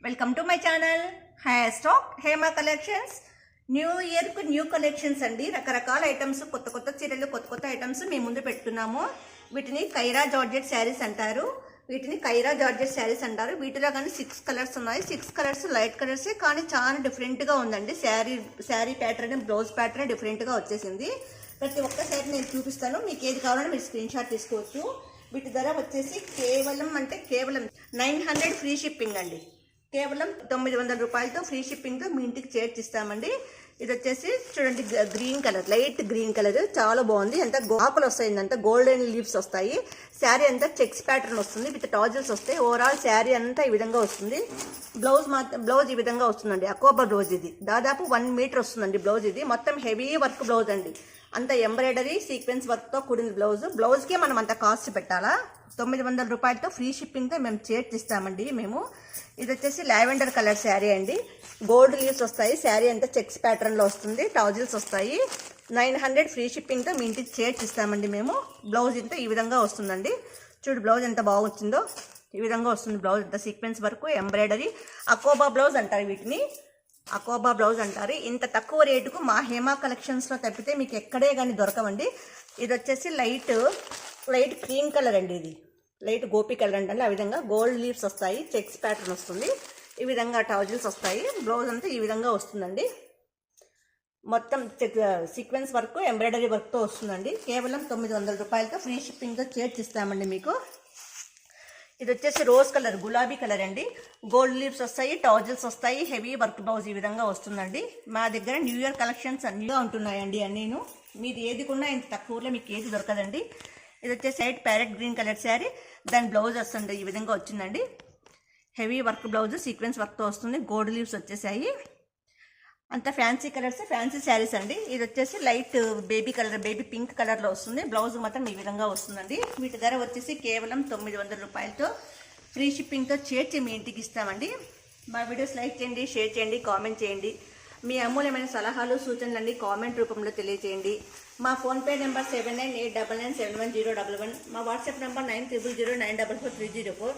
Welcome to my channel hair stock Hema collections. New ఇయర్కు new collections అండి. రకరకాల items, కొత్త కొత్త చీరలు, కొత్త కొత్త ఐటమ్స్ మేము ముందు పెట్టుకున్నాము. వీటిని కైరా జార్జెట్ శారీస్ అంటారు. వీటిలో కానీ 6 కలర్స్ ఉన్నాయి. 6 కలర్స్ లైట్ కలర్సే, కానీ చాలా డిఫరెంట్గా ఉందండి. శారీ ప్యాటర్న్, బ్లౌజ్ ప్యాటర్న్ డిఫరెంట్గా వచ్చేసింది. ప్రతి ఒక్కసారి నేను చూపిస్తాను. మీకు ఏది కావాలంటే మీరు స్క్రీన్ షాట్ తీసుకోవచ్చు. వీటి ధర వచ్చేసి కేవలం 900 ఫ్రీ షిప్పింగ్ అండి. కేవలం 900 రూపాయలతో ఫ్రీ షిప్పింగ్తో మీ ఇంటికి చేర్చిస్తామండి. ఇది వచ్చేసి చూడండి, green colour, light green colour, చాలా బాగుంది. అంతా ఆకులు వస్తాయి, అంతా గోల్డెన్ లీవ్స్ వస్తాయి. శారీ అంతా చెక్స్ ప్యాటర్న్ వస్తుంది, విత్ టాజిల్స్ వస్తాయి. ఓవరాల్ శారీ అంతా ఈ విధంగా వస్తుంది. బ్లౌజ్ ఈ విధంగా వస్తుందండి. అకోబా బ్లౌజ్ ఇది దాదాపు 1 మీటర్ వస్తుందండి. బ్లౌజ్ ఇది మొత్తం హెవీ వర్క్ బ్లౌజ్ అండి. అంత ఎంబ్రాయిడరీ సీక్వెన్స్ వర్క్తో కూడిన బ్లౌజ్కే మనం అంత కాస్ట్ పెట్టాలా. 900 రూపాయలతో ఫ్రీ షిప్పింగ్తో మేము చేర్చిస్తామండి. ఇది వచ్చేసి లావెండర్ కలర్ శారీ అండి. గోల్డ్ లీవ్స్ వస్తాయి. శారీ అంతా చెక్స్ ప్యాటర్న్లో వస్తుంది, టాజిల్స్ వస్తాయి. 900 ఫ్రీ షిప్పింగ్తో మీ ఇంటికి చేర్చిస్తామండి మేము. బ్లౌజ్ ఇంత ఈ విధంగా వస్తుందండి. చూడు బ్లౌజ్ ఎంత బాగుందో, ఈ విధంగా వస్తుంది బ్లౌజ్. ఇంత సీక్వెన్స్ వరకు ఎంబ్రాయిడరీ అకోబా బ్లౌజ్ అంటారు. వీటిని అకోబా బ్లౌజ్ అంటారు. ఇంత తక్కువ రేటుకు మా హేమా కలెక్షన్స్లో తప్పితే మీకు ఎక్కడే కానీ దొరకవండి. ఇది వచ్చేసి లైట్ క్రీమ్ కలర్ అండి. ఇది లైట్ గోపి కలర్ అంటే ఆ విధంగా గోల్డ్ లీవ్స్ వస్తాయి, చెక్స్ ప్యాటర్న్ వస్తుంది, ఈ విధంగా టాజిల్స్ వస్తాయి. బ్లౌజ్ అంతా ఈ విధంగా వస్తుందండి. మొత్తం సీక్వెన్స్ వర్క్, ఎంబ్రాయిడరీ వర్క్తో వస్తుందండి. కేవలం 900 రూపాయలతో ఫ్రీ షిప్పింగ్తో చేర్చిస్తామండి మీకు. ఇది వచ్చేసి రోజ్ కలర్, గులాబీ కలర్ అండి. గోల్డ్ లీవ్స్ వస్తాయి, టాజిల్స్ వస్తాయి, హెవీ వర్క్ బ్లౌజ్ ఈ విధంగా వస్తుందండి. మా దగ్గర న్యూ ఇయర్ కలెక్షన్స్ అన్నీగా ఉంటున్నాయండి. అన్నీను మీది ఏది కొన్నా ఇంత తక్కువలో మీకు ఏది దొరకదండి. ఇది వచ్చేసి side parrot green colour sari, దాని బ్లౌజ్ వస్తుంది ఈ విధంగా వచ్చిందండి. హెవీ వర్క్ బ్లౌజ్ సీక్వెన్స్ వర్క్తో వస్తుంది. గోల్డ్ లీవ్స్ వచ్చేసాయి. అంత ఫ్యాన్సీ కలర్స్, ఫ్యాన్సీ శారీస్ అండి. ఇది వచ్చేసి లైట్ బేబీ పింక్ కలర్లో వస్తుంది. బ్లౌజ్ మాత్రం ఈ విధంగా వస్తుందండి. వీటి ధర వచ్చేసి కేవలం 900 రూపాయలతో ఫ్రీ షిప్పింగ్తో చేర్చి మీ ఇంటికి ఇస్తామండి. మా వీడియోస్ లైక్ చేయండి, షేర్ చేయండి, కామెంట్ చేయండి. మీ అమూల్యమైన సలహాలు, సూచనలన్నీ కామెంట్ రూపంలో తెలియజేయండి. మా ఫోన్పే నెంబర్ 7899710111. మా వాట్సాప్ నెంబర్ 9009443004.